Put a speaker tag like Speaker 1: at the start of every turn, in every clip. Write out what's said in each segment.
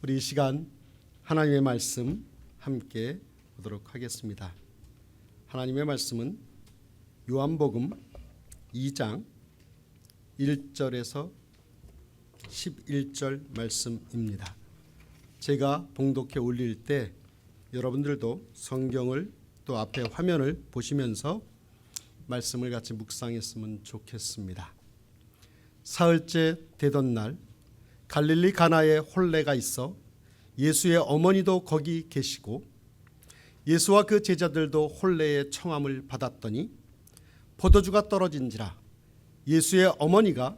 Speaker 1: 우리 이 시간 하나님의 말씀 함께 보도록 하겠습니다. 하나님의 말씀은 요한복음 2장 1절에서 11절 말씀입니다. 제가 봉독해 올릴 때 여러분들도 성경을 또 앞에 화면을 보시면서 말씀을 같이 묵상했으면 좋겠습니다. 사흘째 되던 날 갈릴리 가나에 혼례가 있어 예수의 어머니도 거기 계시고 예수와 그 제자들도 혼례의 청함을 받았더니 포도주가 떨어진지라 예수의 어머니가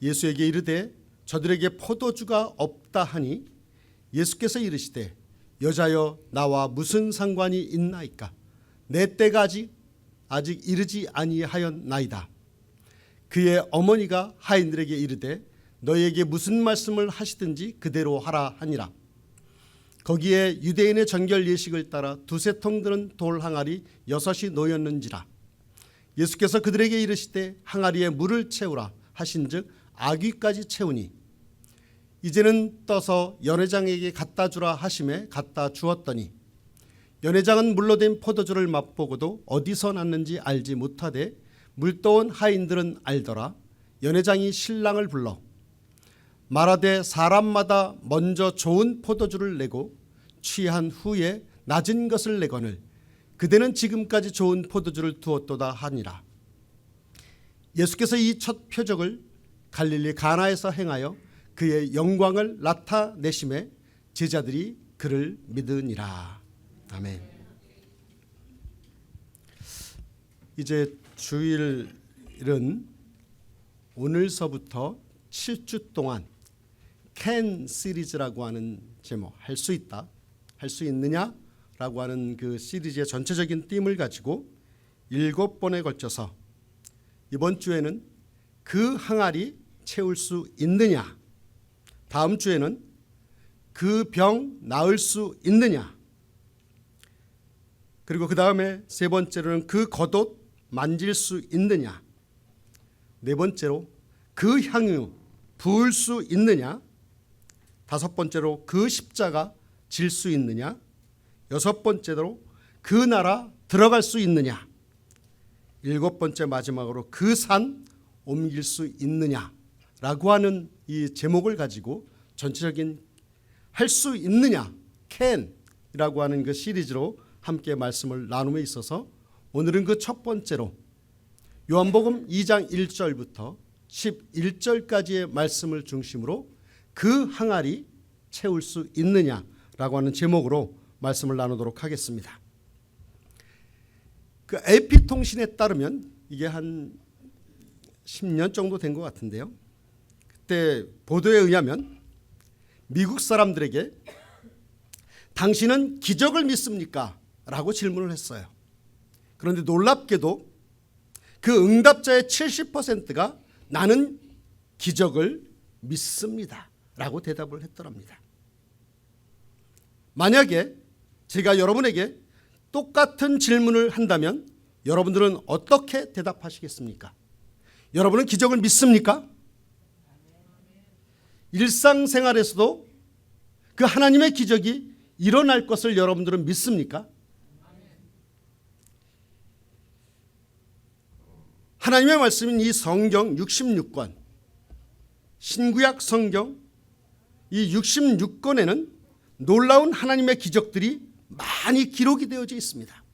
Speaker 1: 예수에게 이르되 저들에게 포도주가 없다 하니 예수께서 이르시되 여자여 나와 무슨 상관이 있나이까 내 때가 아직 이르지 아니하였나이다. 그의 어머니가 하인들에게 이르되 너희에게 무슨 말씀을 하시든지 그대로 하라 하니라. 거기에 유대인의 정결 예식을 따라 두세 통 드는 돌 항아리 6이 놓였는지라. 예수께서 그들에게 이르시되 항아리에 물을 채우라 하신즉 아귀까지 채우니 이제는 떠서 연회장에게 갖다 주라 하심에 갖다 주었더니 연회장은 물로 된 포도주를 맛보고도 어디서 났는지 알지 못하되 물떠온 하인들은 알더라. 연회장이 신랑을 불러 말하되 사람마다 먼저 좋은 포도주를 내고 취한 후에 낮은 것을 내거늘 그대는 지금까지 좋은 포도주를 두었도다 하니라. 예수께서 이 첫 표적을 갈릴리 가나에서 행하여 그의 영광을 나타내심에 제자들이 그를 믿으니라. 아멘. 이제 주일은 오늘서부터 7주 동안 캔 시리즈라고 하는 제목, 할 수 있다, 할 수 있느냐라고 하는 그 시리즈의 전체적인 팀을 가지고 7번에 걸쳐서 이번 주에는 그 항아리 채울 수 있느냐, 다음 주에는 그 병 나을 수 있느냐, 그리고 그 다음에 세 번째로는 그 겉옷 만질 수 있느냐, 네 번째로 그 향유 부을 수 있느냐, 다섯 번째로 그 십자가 질 수 있느냐, 여섯 번째로 그 나라 들어갈 수 있느냐, 일곱 번째 마지막으로 그 산 옮길 수 있느냐라고 하는 이 제목을 가지고 전체적인 할 수 있느냐, 캔이라고 하는 그 시리즈로 함께 말씀을 나눔에 있어서 오늘은 그 첫 번째로 요한복음 2장 1절부터 11절까지의 말씀을 중심으로 그 항아리 채울 수 있느냐라고 하는 제목으로 말씀을 나누도록 하겠습니다. 그 AP통신에 따르면 이게 한 10년 정도 된 것 같은데요. 그때 보도에 의하면 미국 사람들에게 당신은 기적을 믿습니까? 라고 질문을 했어요. 그런데 놀랍게도 그 응답자의 70%가 나는 기적을 믿습니다 라고 대답을 했더랍니다. 만약에 제가 여러분에게 똑같은 질문을 한다면 여러분들은 어떻게 대답하시겠습니까? 여러분은 기적을 믿습니까? 일상생활에서도 그 하나님의 기적이 일어날 것을 여러분들은 믿습니까? 하나님의 말씀인 이 성경 66권, 신구약 성경 이 66권에는 놀라운 하나님의 기적들이 많이 기록이 되어져 있습니다.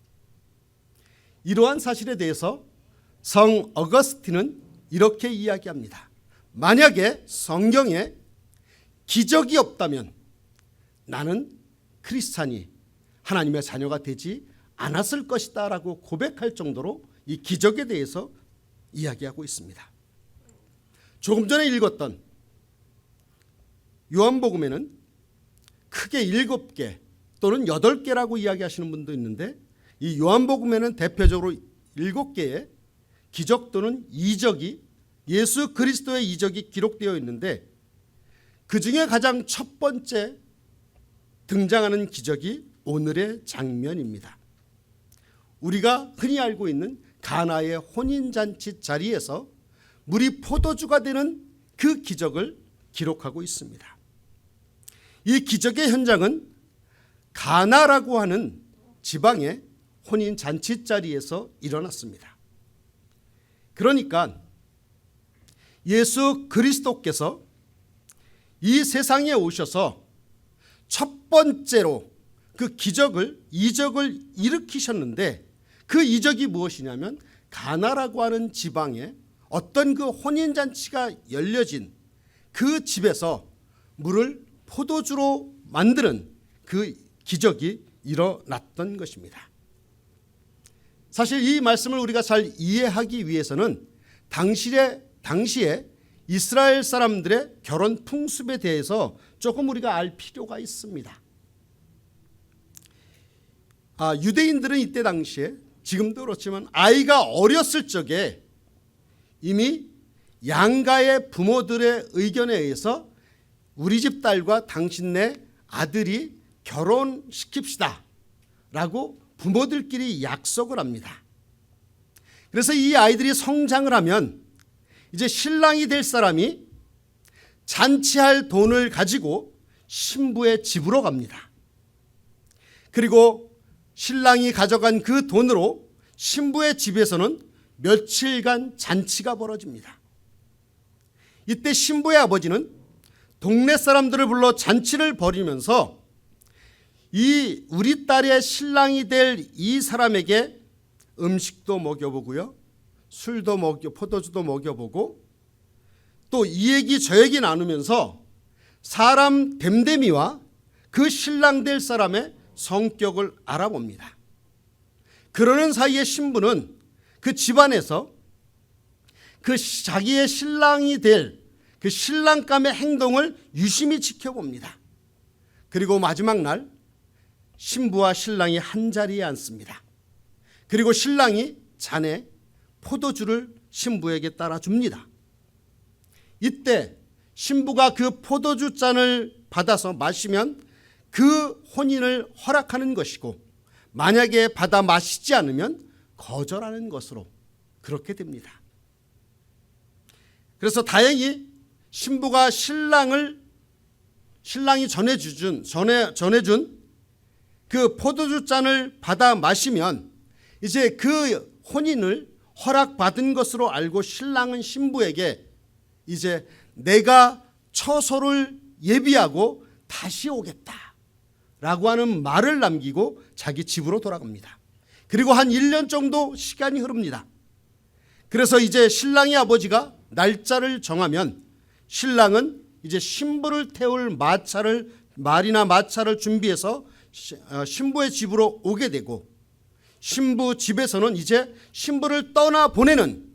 Speaker 1: 이러한 사실에 대해서 성 어거스틴은 이렇게 이야기합니다. 만약에 성경에 기적이 없다면 나는 크리스찬이 하나님의 자녀가 되지 않았을 것이다 라고 고백할 정도로 이 기적에 대해서 이야기하고 있습니다. 조금 전에 읽었던 요한복음에는 크게 7개 또는 8개라고 이야기하시는 분도 있는데 이 요한복음에는 대표적으로 7개의 기적 또는 이적이 예수 그리스도의 이적이 기록되어 있는데 그중에 가장 첫 번째 등장하는 기적이 오늘의 장면입니다. 우리가 흔히 알고 있는 가나의 혼인잔치 자리에서 물이 포도주가 되는 그 기적을 기록하고 있습니다. 이 기적의 현장은 가나라고 하는 지방의 혼인 잔치 자리에서 일어났습니다. 그러니까 예수 그리스도께서 이 세상에 오셔서 첫 번째로 그 이적을 일으키셨는데, 그 이적이 무엇이냐면 가나라고 하는 지방에 어떤 그 혼인잔치가 열려진 그 집에서 물을 포도주로 만드는 그 기적이 일어났던 것입니다. 사실 이 말씀을 우리가 잘 이해하기 위해서는 당시에 이스라엘 사람들의 결혼 풍습에 대해서 조금 우리가 알 필요가 있습니다. 유대인들은 이때 당시에, 지금도 그렇지만 아이가 어렸을 적에 이미 양가의 부모들의 의견에 의해서 우리 집 딸과 당신네 아들이 결혼시킵시다 라고 부모들끼리 약속을 합니다. 그래서 이 아이들이 성장을 하면 이제 신랑이 될 사람이 잔치할 돈을 가지고 신부의 집으로 갑니다. 그리고 신랑이 가져간 그 돈으로 신부의 집에서는 며칠간 잔치가 벌어집니다. 이때 신부의 아버지는 동네 사람들을 불러 잔치를 벌이면서 이 우리 딸의 신랑이 될 이 사람에게 음식도 먹여보고요, 술도 포도주도 먹여보고, 또 이 얘기 저 얘기 나누면서 사람 됨됨이와 그 신랑 될 사람의 성격을 알아봅니다. 그러는 사이에 신부는 그 집안에서 그 자기의 신랑이 될 그 신랑감의 행동을 유심히 지켜봅니다. 그리고 마지막 날 신부와 신랑이 한 자리에 앉습니다. 그리고 신랑이 잔에 포도주를 신부에게 따라 줍니다. 이때 신부가 그 포도주 잔을 받아서 마시면 그 혼인을 허락하는 것이고, 만약에 받아 마시지 않으면 거절하는 것으로 그렇게 됩니다. 그래서 다행히 신부가 신랑이 전해준 그 포도주 잔을 받아 마시면 이제 그 혼인을 허락받은 것으로 알고 신랑은 신부에게 이제 내가 처소를 예비하고 다시 오겠다 라고 하는 말을 남기고 자기 집으로 돌아갑니다. 그리고 한 1년 정도 시간이 흐릅니다. 그래서 이제 신랑의 아버지가 날짜를 정하면 신랑은 이제 신부를 태울 말이나 마차를 준비해서 신부의 집으로 오게 되고, 신부 집에서는 이제 신부를 떠나보내는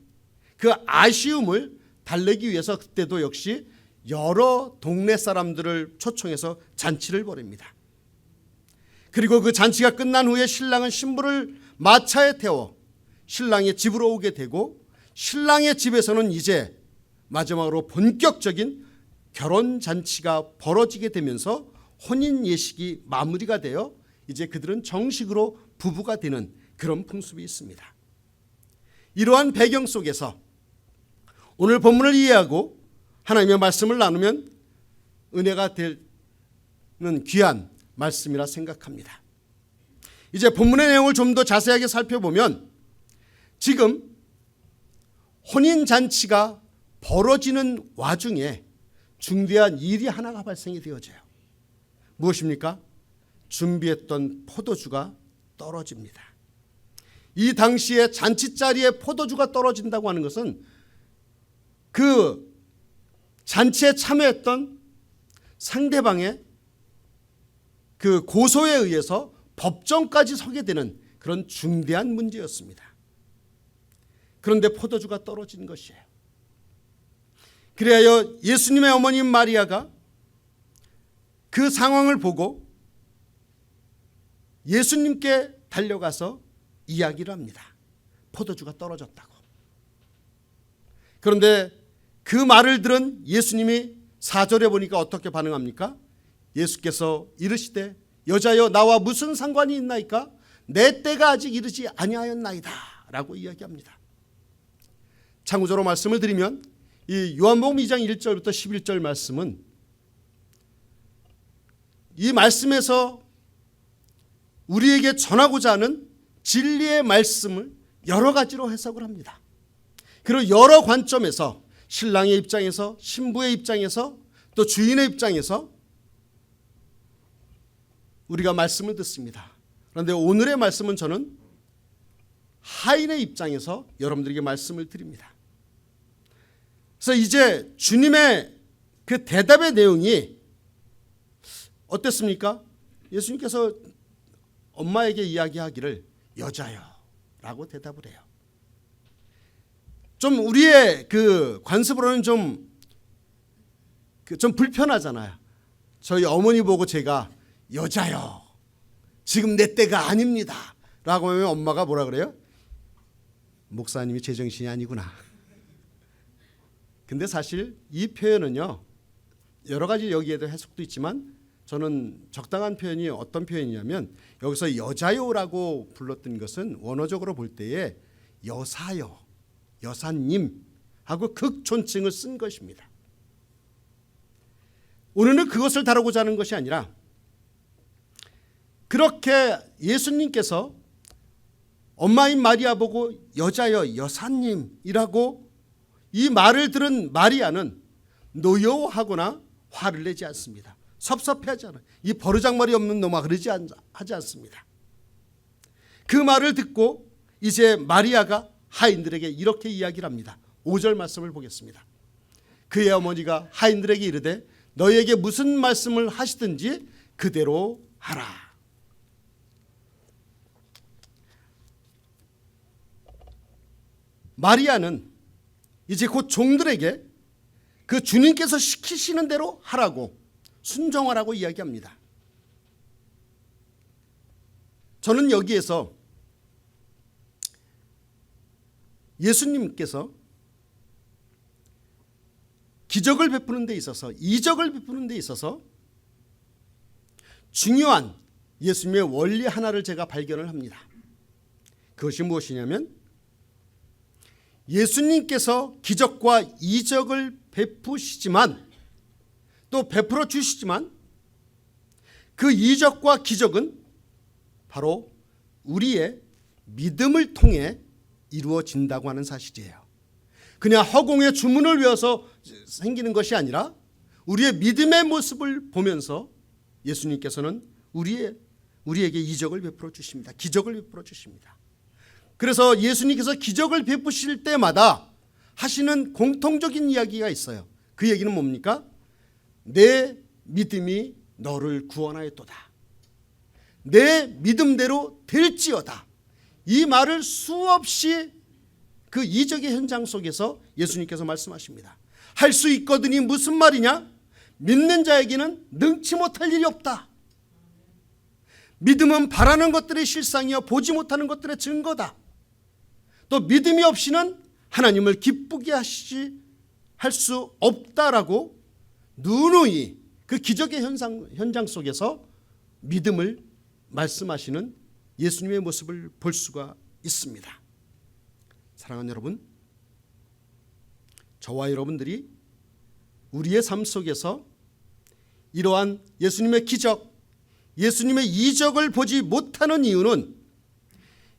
Speaker 1: 그 아쉬움을 달래기 위해서 그때도 역시 여러 동네 사람들을 초청해서 잔치를 벌입니다. 그리고 그 잔치가 끝난 후에 신랑은 신부를 마차에 태워 신랑의 집으로 오게 되고, 신랑의 집에서는 이제 마지막으로 본격적인 결혼 잔치가 벌어지게 되면서 혼인 예식이 마무리가 되어 이제 그들은 정식으로 부부가 되는 그런 풍습이 있습니다. 이러한 배경 속에서 오늘 본문을 이해하고 하나님의 말씀을 나누면 은혜가 되는 귀한 말씀이라 생각합니다. 이제 본문의 내용을 좀 더 자세하게 살펴보면 지금 혼인잔치가 벌어지는 와중에 중대한 일이 하나가 발생이 되어져요. 무엇입니까? 준비했던 포도주가 떨어집니다. 이 당시에 잔치 자리에 포도주가 떨어진다고 하는 것은 그 잔치에 참여했던 상대방의 그 고소에 의해서 법정까지 서게 되는 그런 중대한 문제였습니다. 그런데 포도주가 떨어진 것이에요. 그래야 예수님의 어머님 마리아가 그 상황을 보고 예수님께 달려가서 이야기를 합니다. 포도주가 떨어졌다고. 그런데 그 말을 들은 예수님이 4절에 보니까 어떻게 반응합니까? 예수께서 이르시되 여자여 나와 무슨 상관이 있나이까? 내 때가 아직 이르지 아니하였나이다 라고 이야기합니다. 참고적으로 말씀을 드리면 이 요한복음 2장 1절부터 11절 말씀은 이 말씀에서 우리에게 전하고자 하는 진리의 말씀을 여러 가지로 해석을 합니다. 그리고 여러 관점에서 신랑의 입장에서, 신부의 입장에서, 또 주인의 입장에서 우리가 말씀을 듣습니다. 그런데 오늘의 말씀은 저는 하인의 입장에서 여러분들에게 말씀을 드립니다. 그래서 이제 주님의 그 대답의 내용이 어땠습니까? 예수님께서 엄마에게 이야기하기를 여자여 라고 대답을 해요. 좀 우리의 그 관습으로는 좀 불편하잖아요. 저희 어머니 보고 제가 여자여 지금 내 때가 아닙니다 라고 하면 엄마가 뭐라 그래요? 목사님이 제정신이 아니구나. 근데 사실 이 표현은요, 여러 가지 여기에도 해석도 있지만 저는 적당한 표현이 어떤 표현이냐면, 여기서 여자요라고 불렀던 것은 원어적으로 볼 때에 여사요, 여사님 하고 극존칭을 쓴 것입니다. 오늘은 그것을 다루고자 하는 것이 아니라, 그렇게 예수님께서 엄마인 마리아 보고 여자여, 여사님이라고 이 말을 들은 마리아는 노여워하거나 화를 내지 않습니다. 섭섭해하지 않아요. 이 버르장머리 없는 놈아 그러지 하지 않습니다. 그 말을 듣고 이제 마리아가 하인들에게 이렇게 이야기를 합니다. 5절 말씀을 보겠습니다. 그의 어머니가 하인들에게 이르되 너희에게 무슨 말씀을 하시든지 그대로 하라. 마리아는 이제 곧 종들에게 그 주님께서 시키시는 대로 하라고, 순종하라고 이야기합니다. 저는 여기에서 예수님께서 기적을 베푸는 데 있어서, 이적을 베푸는 데 있어서 중요한 예수님의 원리 하나를 제가 발견을 합니다. 그것이 무엇이냐면, 예수님께서 기적과 이적을 베푸시지만, 또 베풀어 주시지만, 그 이적과 기적은 바로 우리의 믿음을 통해 이루어진다고 하는 사실이에요. 그냥 허공의 주문을 외워서 생기는 것이 아니라 우리의 믿음의 모습을 보면서 예수님께서는 우리에게 이적을 베풀어 주십니다. 기적을 베풀어 주십니다. 그래서 예수님께서 기적을 베푸실 때마다 하시는 공통적인 이야기가 있어요. 그 얘기는 뭡니까? 내 믿음이 너를 구원하였도다. 내 믿음대로 될지어다. 이 말을 수없이 그 이적의 현장 속에서 예수님께서 말씀하십니다. 할 수 있거든이 무슨 말이냐? 믿는 자에게는 능치 못할 일이 없다. 믿음은 바라는 것들의 실상이요 보지 못하는 것들의 증거다. 또 믿음이 없이는 하나님을 기쁘게 할 수 없다라고 누누이 그 기적의 현장 속에서 믿음을 말씀하시는 예수님의 모습을 볼 수가 있습니다. 사랑하는 여러분, 저와 여러분들이 우리의 삶 속에서 이러한 예수님의 기적, 예수님의 이적을 보지 못하는 이유는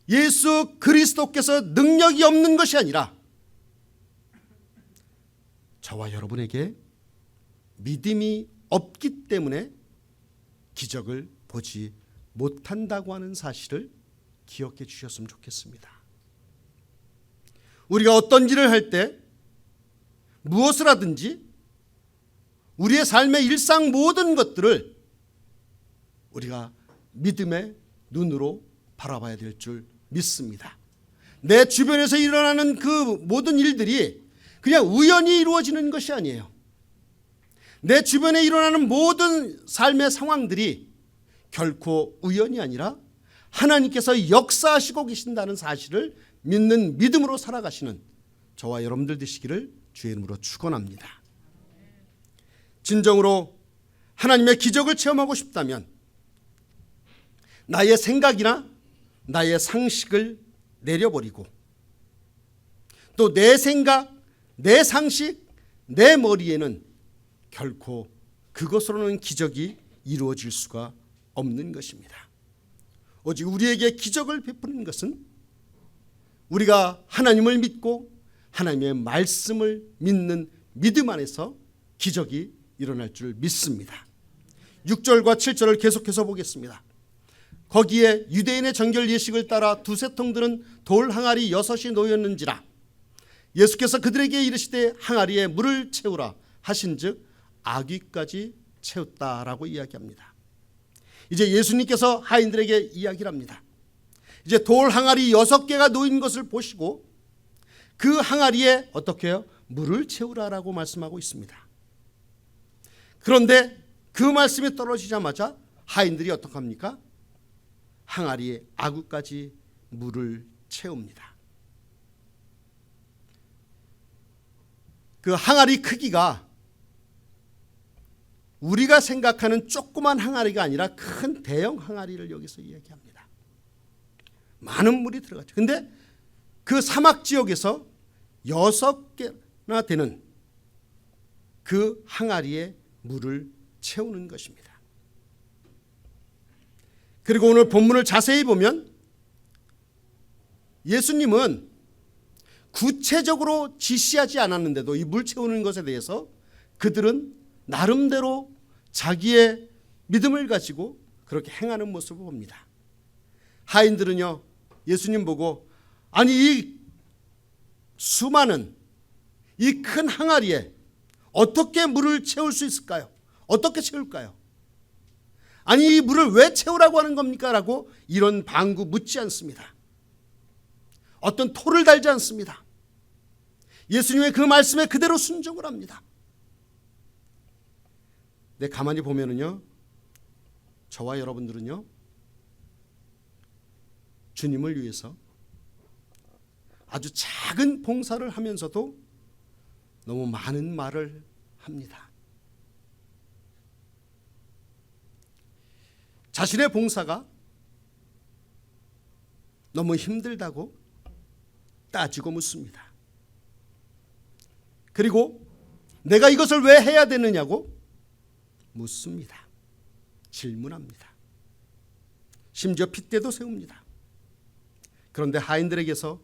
Speaker 1: 예수 그리스도께서 능력이 없는 것이 아니라 저와 여러분에게 믿음이 없기 때문에 기적을 보지 못한다고 하는 사실을 기억해 주셨으면 좋겠습니다. 우리가 어떤 일을 할 때 무엇을 하든지 우리의 삶의 일상 모든 것들을 우리가 믿음의 눈으로 바라봐야 될 줄 믿습니다. 내 주변에서 일어나는 그 모든 일들이 그냥 우연히 이루어지는 것이 아니에요. 내 주변에 일어나는 모든 삶의 상황들이 결코 우연이 아니라 하나님께서 역사하시고 계신다는 사실을 믿는 믿음으로 살아가시는 저와 여러분들 되시기를 주의 이름으로 축원합니다. 진정으로 하나님의 기적을 체험하고 싶다면 나의 생각이나 나의 상식을 내려버리고 또 내 생각, 내 상식, 내 머리에는 결코 그것으로는 기적이 이루어질 수가 없는 것입니다. 오직 우리에게 기적을 베푸는 것은 우리가 하나님을 믿고 하나님의 말씀을 믿는 믿음 안에서 기적이 일어날 줄 믿습니다. 6절과 7절을 계속해서 보겠습니다. 거기에 유대인의 정결 예식을 따라 두세 통 들은 돌 항아리 6이 놓였는지라. 예수께서 그들에게 이르시되 항아리에 물을 채우라 하신즉 아귀까지 채웠다라고 이야기합니다. 이제 예수님께서 하인들에게 이야기를 합니다. 이제 돌 항아리 6개가 놓인 것을 보시고 그 항아리에 어떻게 해요? 물을 채우라라고 말씀하고 있습니다. 그런데 그 말씀이 떨어지자마자 하인들이 어떻게 합니까? 항아리에 아구까지 물을 채웁니다. 그 항아리 크기가 우리가 생각하는 조그만 항아리가 아니라 큰 대형 항아리를 여기서 이야기합니다. 많은 물이 들어가죠. 근데 그 사막 지역에서 6개나 되는 그 항아리에 물을 채우는 것입니다. 그리고 오늘 본문을 자세히 보면 예수님은 구체적으로 지시하지 않았는데도 이 물 채우는 것에 대해서 그들은 나름대로 자기의 믿음을 가지고 그렇게 행하는 모습을 봅니다. 하인들은요, 예수님 보고 아니 이 수많은 이 큰 항아리에 어떻게 물을 채울 수 있을까요? 어떻게 채울까요? 아니 이 물을 왜 채우라고 하는 겁니까? 라고 이런 방구 묻지 않습니다. 어떤 토를 달지 않습니다. 예수님의 그 말씀에 그대로 순종을 합니다. 네, 가만히 보면은요, 저와 여러분들은요, 주님을 위해서 아주 작은 봉사를 하면서도 너무 많은 말을 합니다. 자신의 봉사가 너무 힘들다고 따지고 묻습니다. 그리고 내가 이것을 왜 해야 되느냐고 묻습니다. 질문합니다. 심지어 핏대도 세웁니다. 그런데 하인들에게서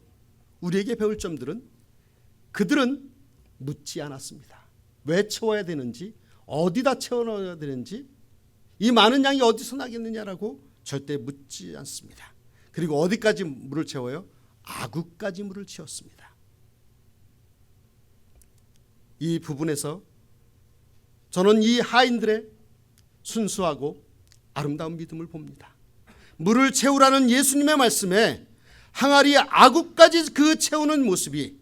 Speaker 1: 우리에게 배울 점들은 그들은 묻지 않았습니다. 왜 채워야 되는지, 어디다 채워 넣어야 되는지, 이 많은 양이 어디서 나겠느냐라고 절대 묻지 않습니다. 그리고 어디까지 물을 채워요? 아구까지 물을 채웠습니다. 이 부분에서 저는 이 하인들의 순수하고 아름다운 믿음을 봅니다. 물을 채우라는 예수님의 말씀에 항아리에 아구까지 그 채우는 모습이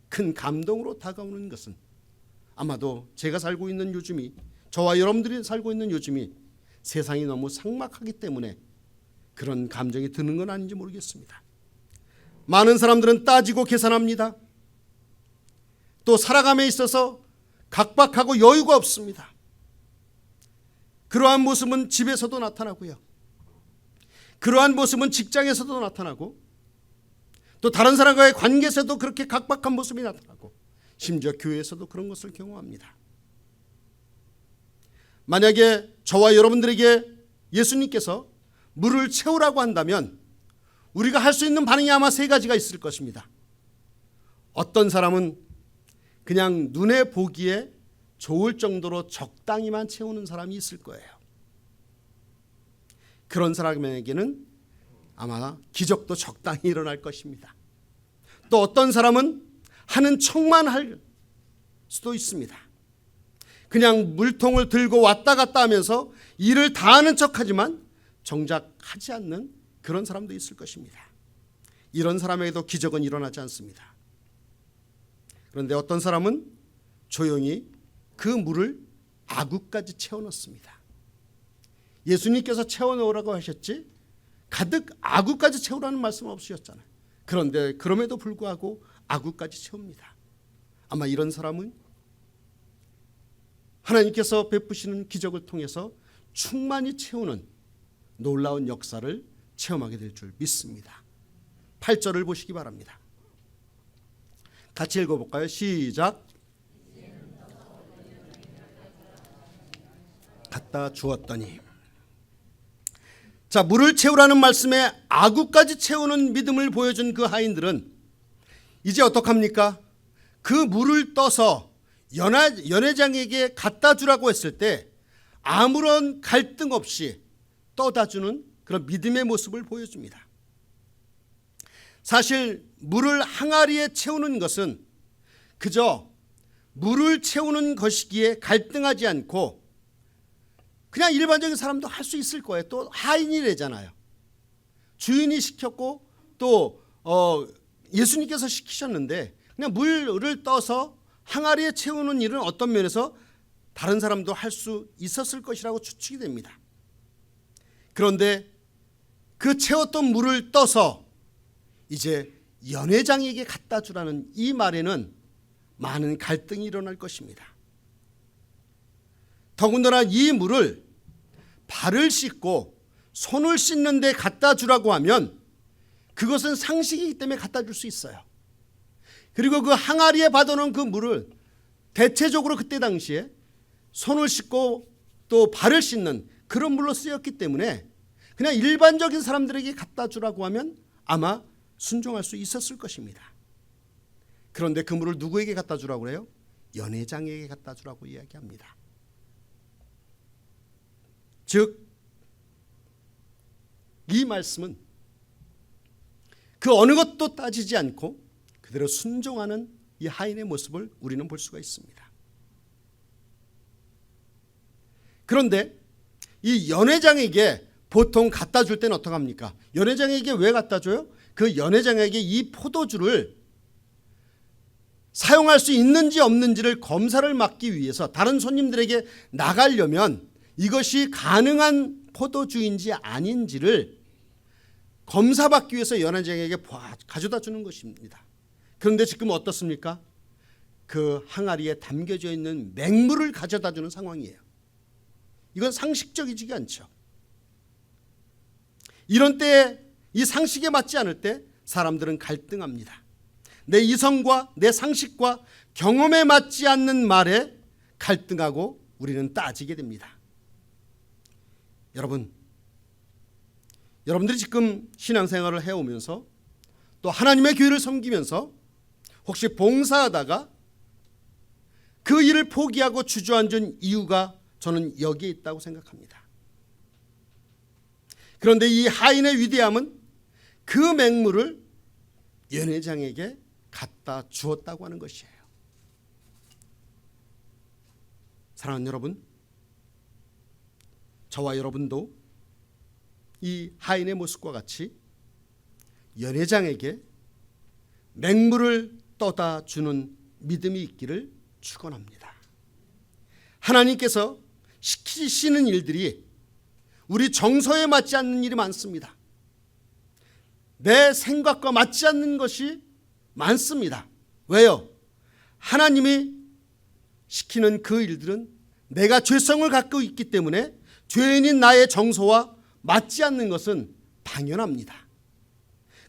Speaker 1: 큰 감동으로 다가오는 것은 아마도 제가 살고 있는 요즘이, 저와 여러분들이 살고 있는 요즘이 세상이 너무 삭막하기 때문에 그런 감정이 드는 건 아닌지 모르겠습니다. 많은 사람들은 따지고 계산합니다. 또 살아감에 있어서 각박하고 여유가 없습니다. 그러한 모습은 집에서도 나타나고요. 그러한 모습은 직장에서도 나타나고 또 다른 사람과의 관계에서도 그렇게 각박한 모습이 나타나고 심지어 교회에서도 그런 것을 경험합니다. 만약에 저와 여러분들에게 예수님께서 물을 채우라고 한다면 우리가 할 수 있는 반응이 아마 3가지가 있을 것입니다. 어떤 사람은 그냥 눈에 보기에 좋을 정도로 적당히만 채우는 사람이 있을 거예요. 그런 사람에게는 아마 기적도 적당히 일어날 것입니다. 또 어떤 사람은 하는 척만 할 수도 있습니다. 그냥 물통을 들고 왔다 갔다 하면서 일을 다 하는 척하지만 정작 하지 않는 그런 사람도 있을 것입니다. 이런 사람에게도 기적은 일어나지 않습니다. 그런데 어떤 사람은 조용히 그 물을 아구까지 채워넣습니다. 예수님께서 채워넣으라고 하셨지 가득 아구까지 채우라는 말씀은 없으셨잖아요. 그런데 그럼에도 불구하고 아구까지 채웁니다. 아마 이런 사람은 하나님께서 베푸시는 기적을 통해서 충만히 채우는 놀라운 역사를 체험하게 될 줄 믿습니다. 8절을 보시기 바랍니다. 같이 읽어볼까요? 시작. 갖다 주었더니. 자, 물을 채우라는 말씀에 아구까지 채우는 믿음을 보여준 그 하인들은 이제 어떡합니까? 그 물을 떠서 연회장에게 갖다 주라고 했을 때 아무런 갈등 없이 떠다 주는 그런 믿음의 모습을 보여줍니다. 사실 물을 항아리에 채우는 것은 그저 물을 채우는 것이기에 갈등하지 않고 그냥 일반적인 사람도 할 수 있을 거예요. 또 하인이래잖아요. 주인이 시켰고 또 예수님께서 시키셨는데 그냥 물을 떠서 항아리에 채우는 일은 어떤 면에서 다른 사람도 할 수 있었을 것이라고 추측이 됩니다. 그런데 그 채웠던 물을 떠서 이제 연회장에게 갖다 주라는 이 말에는 많은 갈등이 일어날 것입니다. 더군다나 이 물을 발을 씻고 손을 씻는 데 갖다 주라고 하면 그것은 상식이기 때문에 갖다 줄 수 있어요. 그리고 그 항아리에 받아놓은 그 물을 대체적으로 그때 당시에 손을 씻고 또 발을 씻는 그런 물로 쓰였기 때문에 그냥 일반적인 사람들에게 갖다 주라고 하면 아마 순종할 수 있었을 것입니다. 그런데 그 물을 누구에게 갖다 주라고 그래요? 연회장에게 갖다 주라고 이야기합니다. 즉, 이 말씀은 그 어느 것도 따지지 않고 그대로 순종하는 이 하인의 모습을 우리는 볼 수가 있습니다. 그런데 이 연회장에게 보통 갖다 줄 때는 어떡합니까? 연회장에게 왜 갖다 줘요? 그 연회장에게 이 포도주를 사용할 수 있는지 없는지를 검사를 맡기 위해서 다른 손님들에게 나가려면 이것이 가능한 포도주인지 아닌지를 검사받기 위해서 연회장에게 가져다 주는 것입니다. 그런데 지금 어떻습니까? 그 항아리에 담겨져 있는 맹물을 가져다 주는 상황이에요. 이건 상식적이지 않죠. 이런 때에 이 상식에 맞지 않을 때 사람들은 갈등합니다. 내 이성과 내 상식과 경험에 맞지 않는 말에 갈등하고 우리는 따지게 됩니다. 여러분들이 지금 신앙생활을 해오면서 또 하나님의 교회를 섬기면서 혹시 봉사하다가 그 일을 포기하고 주저앉은 이유가 저는 여기에 있다고 생각합니다. 그런데 이 하인의 위대함은 그 맹물을 연회장에게 갖다 주었다고 하는 것이에요. 사랑하는 여러분, 저와 여러분도 이 하인의 모습과 같이 연회장에게 맹물을 떠다 주는 믿음이 있기를 축원합니다. 하나님께서 시키시는 일들이 우리 정서에 맞지 않는 일이 많습니다. 내 생각과 맞지 않는 것이 많습니다. 왜요? 하나님이 시키는 그 일들은 내가 죄성을 갖고 있기 때문에 죄인인 나의 정서와 맞지 않는 것은 당연합니다.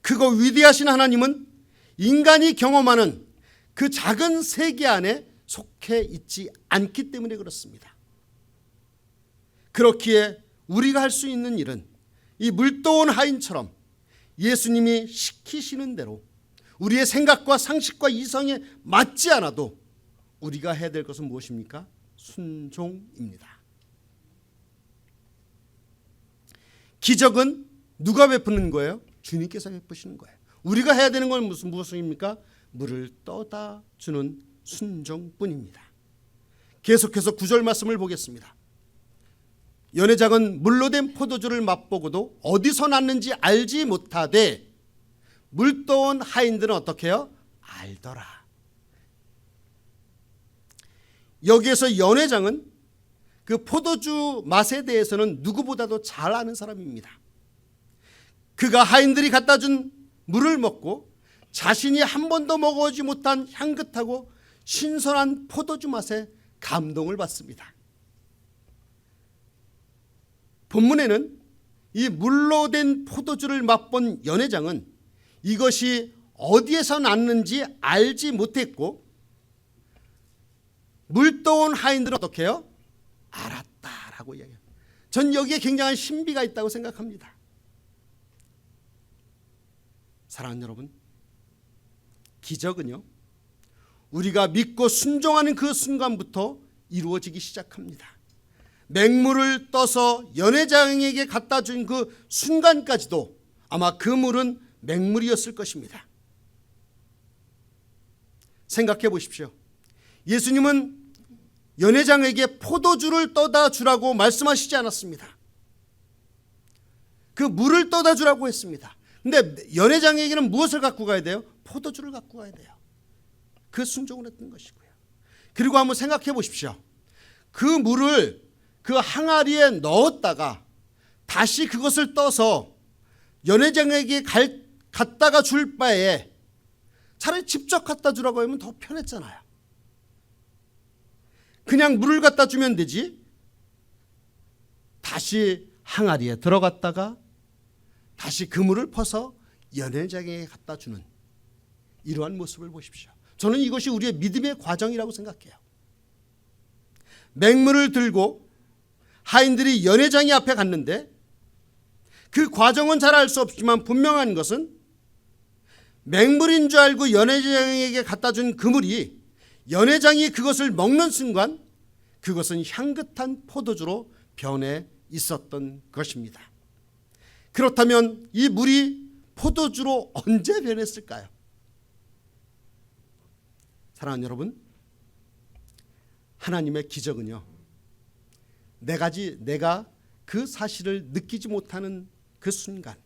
Speaker 1: 그거 위대하신 하나님은 인간이 경험하는 그 작은 세계 안에 속해 있지 않기 때문에 그렇습니다. 그렇기에 우리가 할 수 있는 일은 이 물떠온 하인처럼 예수님이 시키시는 대로 우리의 생각과 상식과 이성에 맞지 않아도 우리가 해야 될 것은 무엇입니까? 순종입니다. 기적은 누가 베푸는 거예요? 주님께서 베푸시는 거예요. 우리가 해야 되는 건 무엇입니까? 물을 떠다 주는 순종뿐입니다. 계속해서 9절 말씀을 보겠습니다. 연회장은 물로 된 포도주를 맛보고도 어디서 났는지 알지 못하되 물떠온 하인들은 어떻게 해요? 알더라. 여기에서 연회장은 그 포도주 맛에 대해서는 누구보다도 잘 아는 사람입니다. 그가 하인들이 갖다 준 물을 먹고 자신이 한 번도 먹어보지 못한 향긋하고 신선한 포도주 맛에 감동을 받습니다. 본문에는 이 물로 된 포도주를 맛본 연회장은 이것이 어디에서 났는지 알지 못했고 물떠온 하인들은 어떻게 해요? 알았다라고 하고 이야기해요. 전 여기에 굉장한 신비가 있다고 생각합니다. 사랑하는 여러분, 기적은요, 우리가 믿고 순종하는 그 순간부터 이루어지기 시작합니다. 맹물을 떠서 연회장에게 갖다 준 그 순간까지도 아마 그 물은 맹물이었을 것입니다. 생각해 보십시오. 예수님은 연회장에게 포도주를 떠다 주라고 말씀하시지 않았습니다. 그 물을 떠다 주라고 했습니다. 근데 연회장에게는 무엇을 갖고 가야 돼요? 포도주를 갖고 가야 돼요. 그 순종을 했던 것이고요. 그리고 한번 생각해 보십시오. 그 물을 그 항아리에 넣었다가 다시 그것을 떠서 연회장에게 갖다가 줄 바에 차라리 직접 갖다 주라고 하면 더 편했잖아요. 그냥 물을 갖다 주면 되지, 다시 항아리에 들어갔다가 다시 그 물을 퍼서 연회장에게 갖다 주는 이러한 모습을 보십시오. 저는 이것이 우리의 믿음의 과정이라고 생각해요. 맹물을 들고 하인들이 연회장이 앞에 갔는데 그 과정은 잘 알 수 없지만 분명한 것은 맹물인 줄 알고 연회장에게 갖다 준 그 물이 연회장이 그것을 먹는 순간 그것은 향긋한 포도주로 변해 있었던 것입니다. 그렇다면 이 물이 포도주로 언제 변했을까요? 사랑하는 여러분, 하나님의 기적은요, 내가 그 사실을 느끼지 못하는 그 순간,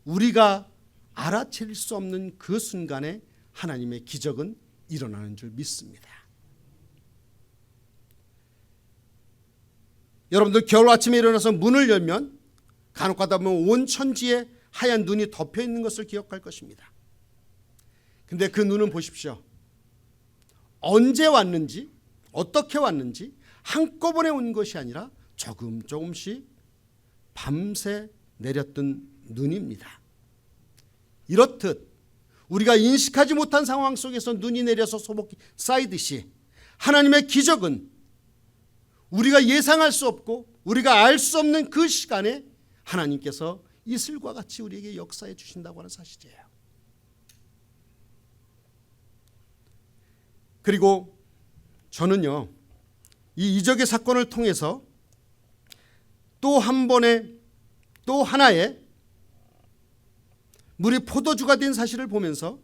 Speaker 1: 우리가 알아챌 수 없는 그 순간에 하나님의 기적은 일어나는 줄 믿습니다. 여러분들 겨울 아침에 일어나서 문을 열면 간혹 가다 보면 온 천지에 하얀 눈이 덮여 있는 것을 기억할 것입니다. 근데 그 눈은 보십시오. 언제 왔는지, 어떻게 왔는지 한꺼번에 온 것이 아니라 조금씩 밤새 내렸던 눈입니다. 이렇듯 우리가 인식하지 못한 상황 속에서 눈이 내려서 소복이 쌓이듯이 하나님의 기적은 우리가 예상할 수 없고 우리가 알 수 없는 그 시간에 하나님께서 이슬과 같이 우리에게 역사해 주신다고 하는 사실이에요. 그리고 저는요, 이 이적의 사건을 통해서 또 하나의 물이 포도주가 된 사실을 보면서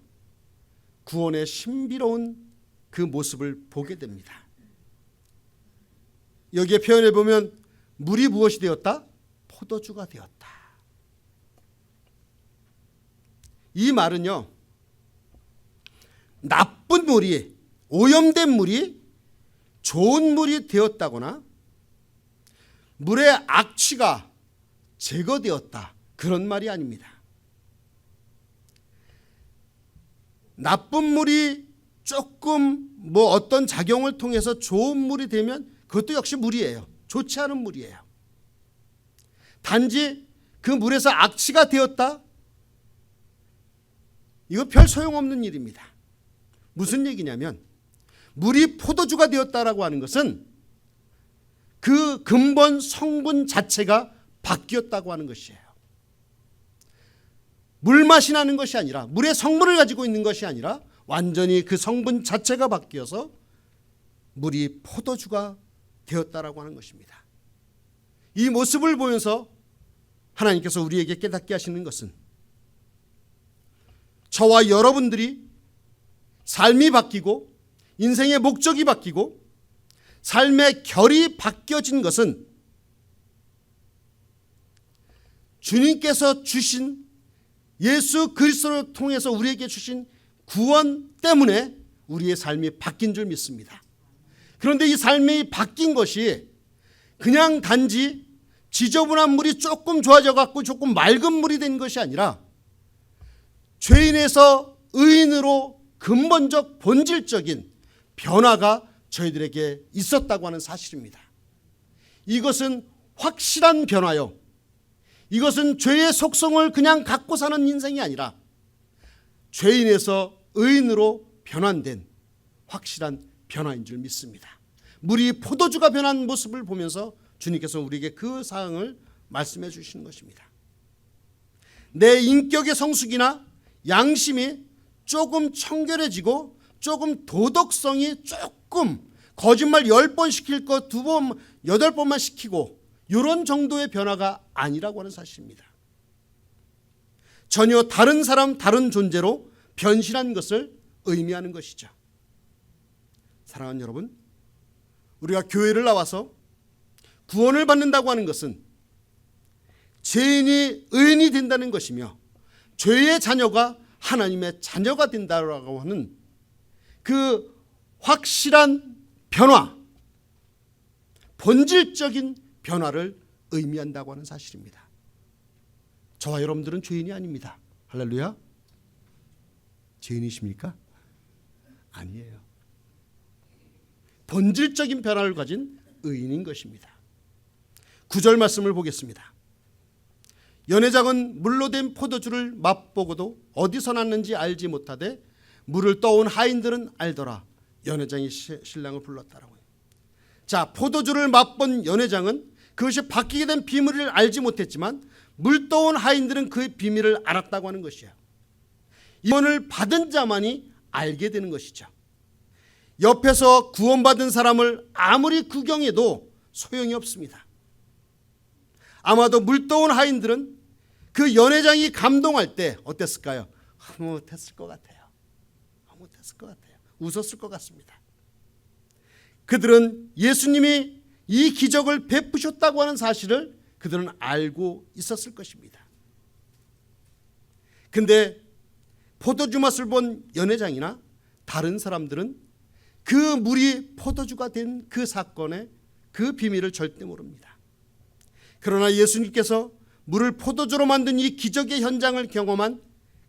Speaker 1: 구원의 신비로운 그 모습을 보게 됩니다. 여기에 표현해 보면 물이 무엇이 되었다? 포도주가 되었다. 이 말은요, 나쁜 물이, 오염된 물이 좋은 물이 되었다거나 물의 악취가 제거되었다, 그런 말이 아닙니다. 나쁜 물이 조금 어떤 작용을 통해서 좋은 물이 되면 그것도 역시 물이에요. 좋지 않은 물이에요. 단지 그 물에서 악취가 되었다? 이거 별 소용없는 일입니다. 무슨 얘기냐면 물이 포도주가 되었다라고 하는 것은 그 근본 성분 자체가 바뀌었다고 하는 것이에요. 물맛이 나는 것이 아니라, 물의 성분을 가지고 있는 것이 아니라 완전히 그 성분 자체가 바뀌어서 물이 포도주가 되었다라고 하는 것입니다. 이 모습을 보면서 하나님께서 우리에게 깨닫게 하시는 것은 저와 여러분들이 삶이 바뀌고 인생의 목적이 바뀌고 삶의 결이 바뀌어진 것은 주님께서 주신 예수 그리스도를 통해서 우리에게 주신 구원 때문에 우리의 삶이 바뀐 줄 믿습니다. 그런데 이 삶이 바뀐 것이 그냥 단지 지저분한 물이 조금 좋아져 갖고 조금 맑은 물이 된 것이 아니라 죄인에서 의인으로 근본적 본질적인 변화가 저희들에게 있었다고 하는 사실입니다. 이것은 확실한 변화요, 이것은 죄의 속성을 그냥 갖고 사는 인생이 아니라 죄인에서 의인으로 변환된 확실한 변화인 줄 믿습니다. 물이 포도주가 변한 모습을 보면서 주님께서 우리에게 그 사항을 말씀해 주시는 것입니다. 내 인격의 성숙이나 양심이 조금 청결해지고 조금 도덕성이 조금 거짓말 10번 시킬 거 2번, 8번만 시키고 이런 정도의 변화가 아니라고 하는 사실입니다. 전혀 다른 사람, 다른 존재로 변신한 것을 의미하는 것이죠. 사랑하는 여러분, 우리가 교회를 나와서 구원을 받는다고 하는 것은 죄인이 의인이 된다는 것이며 죄의 자녀가 하나님의 자녀가 된다고 하는 그 확실한 변화, 본질적인 변화를 의미한다고 하는 사실입니다. 저와 여러분들은 죄인이 아닙니다. 할렐루야. 죄인이십니까? 아니에요. 본질적인 변화를 가진 의인인 것입니다. 9절 말씀을 보겠습니다. 연회장은 물로 된 포도주를 맛보고도 어디서 났는지 알지 못하되 물을 떠온 하인들은 알더라. 연회장이 신랑을 불렀다라고요. 자, 포도주를 맛본 연회장은 그것이 바뀌게 된 비밀을 알지 못했지만 물 떠온 하인들은 그 비밀을 알았다고 하는 것이에요. 구원을 받은 자만이 알게 되는 것이죠. 옆에서 구원받은 사람을 아무리 구경해도 소용이 없습니다. 아마도 물 떠온 하인들은 그 연회장이 감동할 때 어땠을까요? 흐뭇했을 것 같아요. 흐뭇했을 것 같아요. 웃었을 것 같습니다. 그들은 예수님이 이 기적을 베푸셨다고 하는 사실을 그들은 알고 있었을 것입니다. 근데 포도주 맛을 본 연회장이나 다른 사람들은 그 물이 포도주가 된 그 사건의 그 비밀을 절대 모릅니다. 그러나 예수님께서 물을 포도주로 만든 이 기적의 현장을 경험한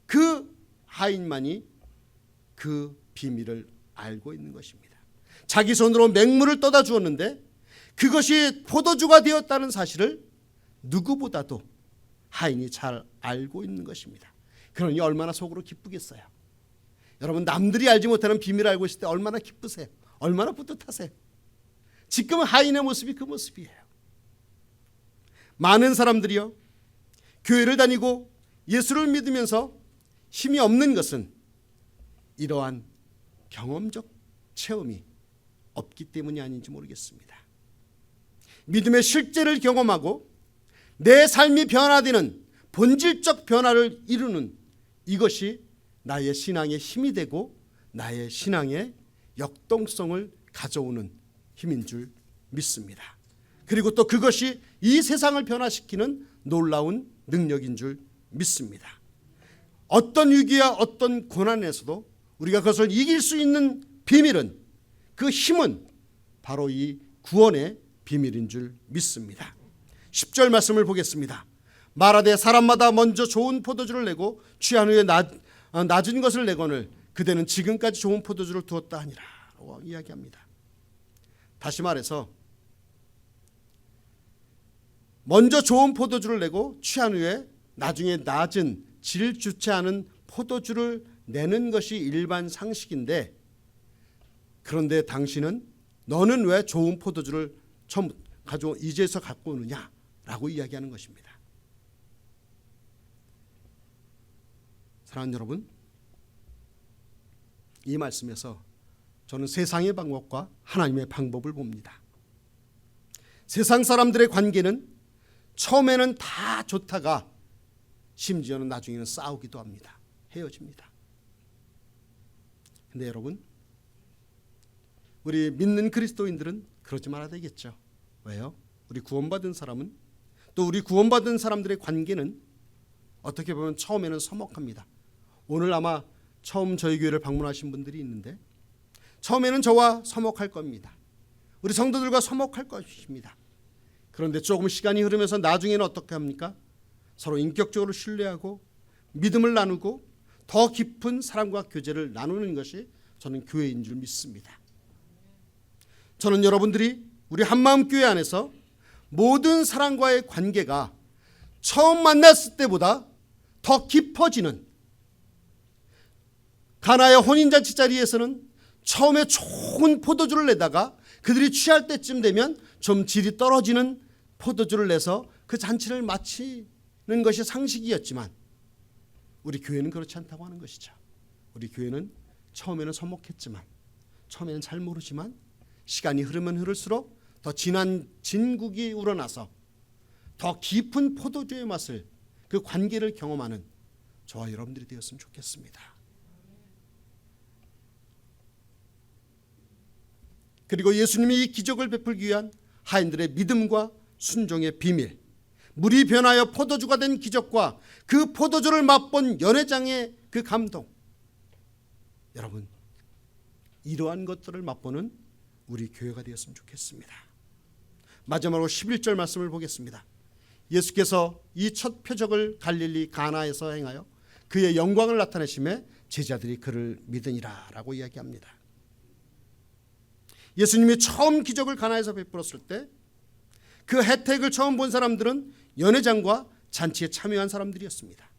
Speaker 1: 그 하인만이 그 비밀을 알고 있는 것입니다. 자기 손으로 맹물을 떠다 주었는데 그것이 포도주가 되었다는 사실을 누구보다도 하인이 잘 알고 있는 것입니다. 그러니 얼마나 속으로 기쁘겠어요. 여러분, 남들이 알지 못하는 비밀을 알고 있을 때 얼마나 기쁘세요? 얼마나 뿌듯하세요? 지금 하인의 모습이 그 모습이에요. 많은 사람들이요, 교회를 다니고 예수를 믿으면서 힘이 없는 것은 이러한 경험적 체험이 없기 때문이 아닌지 모르겠습니다. 믿음의 실제를 경험하고 내 삶이 변화되는 본질적 변화를 이루는 이것이 나의 신앙의 힘이 되고 나의 신앙의 역동성을 가져오는 힘인 줄 믿습니다. 그리고 또 그것이 이 세상을 변화시키는 놀라운 능력인 줄 믿습니다. 어떤 위기와 어떤 고난에서도 우리가 그것을 이길 수 있는 비밀은, 그 힘은 바로 이 구원의 비밀인 줄 믿습니다. 10절 말씀을 보겠습니다. 말하되 사람마다 먼저 좋은 포도주를 내고 취한 후에 낮은 것을 내거늘 그대는 지금까지 좋은 포도주를 두었다 하니라 라고 이야기합니다. 다시 말해서 먼저 좋은 포도주를 내고 취한 후에 나중에 낮은 질 좋지 않은 포도주를 내는 것이 일반 상식인데, 그런데 당신은 너는 왜 좋은 포도주를 처음 이제서 갖고 오느냐 라고 이야기하는 것입니다. 사랑하는 여러분, 이 말씀에서 저는 세상의 방법과 하나님의 방법을 봅니다. 세상 사람들의 관계는 처음에는 다 좋다가 심지어는 나중에는 싸우기도 합니다. 헤어집니다. 근데 여러분, 우리 믿는 그리스도인들은 그러지 말아야 되겠죠. 왜요? 우리 구원받은 사람은, 또 우리 구원받은 사람들의 관계는 어떻게 보면 처음에는 서먹합니다. 오늘 아마 처음 저희 교회를 방문하신 분들이 있는데 처음에는 저와 서먹할 겁니다. 우리 성도들과 서먹할 것입니다. 그런데 조금 시간이 흐르면서 나중에는 어떻게 합니까? 서로 인격적으로 신뢰하고 믿음을 나누고 더 깊은 사랑과 교제를 나누는 것이 저는 교회인 줄 믿습니다. 저는 여러분들이 우리 한마음교회 안에서 모든 사람과의 관계가 처음 만났을 때보다 더 깊어지는, 가나의 혼인잔치 자리에서는 처음에 좋은 포도주를 내다가 그들이 취할 때쯤 되면 좀 질이 떨어지는 포도주를 내서 그 잔치를 마치는 것이 상식이었지만 우리 교회는 그렇지 않다고 하는 것이죠. 우리 교회는 처음에는 서먹했지만, 처음에는 잘 모르지만 시간이 흐르면 흐를수록 더 진한 진국이 우러나서 더 깊은 포도주의 맛을, 그 관계를 경험하는 저와 여러분들이 되었으면 좋겠습니다. 그리고 예수님이 이 기적을 베풀기 위한 하인들의 믿음과 순종의 비밀, 물이 변하여 포도주가 된 기적과 그 포도주를 맛본 연회장의 그 감동, 여러분 이러한 것들을 맛보는 우리 교회가 되었으면 좋겠습니다. 마지막으로 11절 말씀을 보겠습니다. 예수께서 이 첫 표적을 갈릴리 가나에서 행하여 그의 영광을 나타내심에 제자들이 그를 믿으니라 라고 이야기합니다. 예수님이 처음 기적을 가나에서 베풀었을 때 그 혜택을 처음 본 사람들은 연회장과 잔치에 참여한 사람들이었습니다.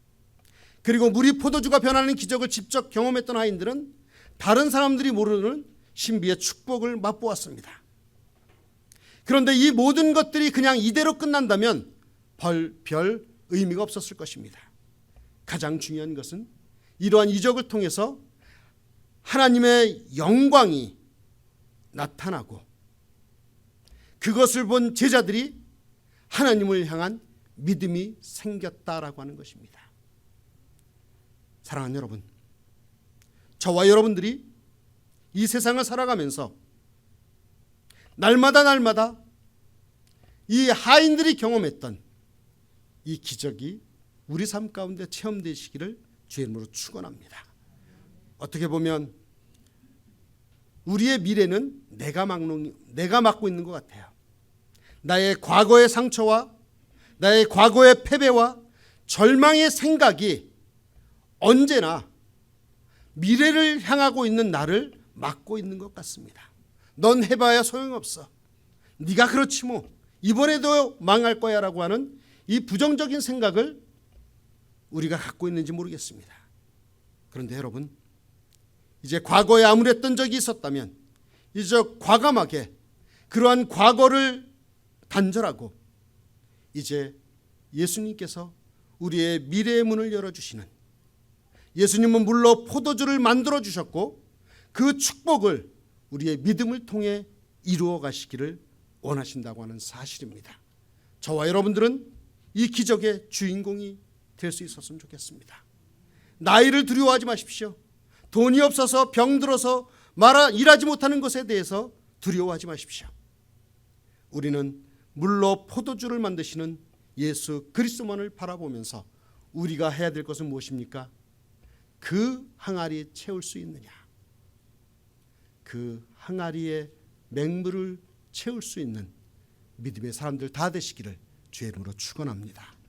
Speaker 1: 그리고 물이 포도주가 변하는 기적을 직접 경험했던 하인들은 다른 사람들이 모르는 신비의 축복을 맛보았습니다. 그런데 이 모든 것들이 그냥 이대로 끝난다면 별 의미가 없었을 것입니다. 가장 중요한 것은 이러한 이적을 통해서 하나님의 영광이 나타나고 그것을 본 제자들이 하나님을 향한 믿음이 생겼다라고 하는 것입니다. 사랑하는 여러분, 저와 여러분들이 이 세상을 살아가면서 날마다 이 하인들이 경험했던 이 기적이 우리 삶 가운데 체험되시기를 주의 이름으로 축원합니다. 어떻게 보면 우리의 미래는 내가 맡고 있는 것 같아요. 나의 과거의 상처와 나의 과거의 패배와 절망의 생각이 언제나 미래를 향하고 있는 나를 막고 있는 것 같습니다. 넌 해봐야 소용없어. 네가 그렇지 뭐. 이번에도 망할 거야 라고 하는 이 부정적인 생각을 우리가 갖고 있는지 모르겠습니다. 그런데 여러분, 이제 과거에 암울했던 적이 있었다면 이제 과감하게 그러한 과거를 단절하고 이제 예수님께서 우리의 미래의 문을 열어주시는, 예수님은 물로 포도주를 만들어 주셨고 그 축복을 우리의 믿음을 통해 이루어 가시기를 원하신다고 하는 사실입니다. 저와 여러분들은 이 기적의 주인공이 될 수 있었으면 좋겠습니다. 나이를 두려워하지 마십시오. 돈이 없어서 병들어서 일하지 못하는 것에 대해서 두려워하지 마십시오. 우리는 물로 포도주를 만드시는 예수 그리스도만을 바라보면서 우리가 해야 될 것은 무엇입니까? 그 항아리 채울 수 있느냐, 그 항아리의 맹물을 채울 수 있는 믿음의 사람들 다 되시기를 주의 이름으로 축원합니다.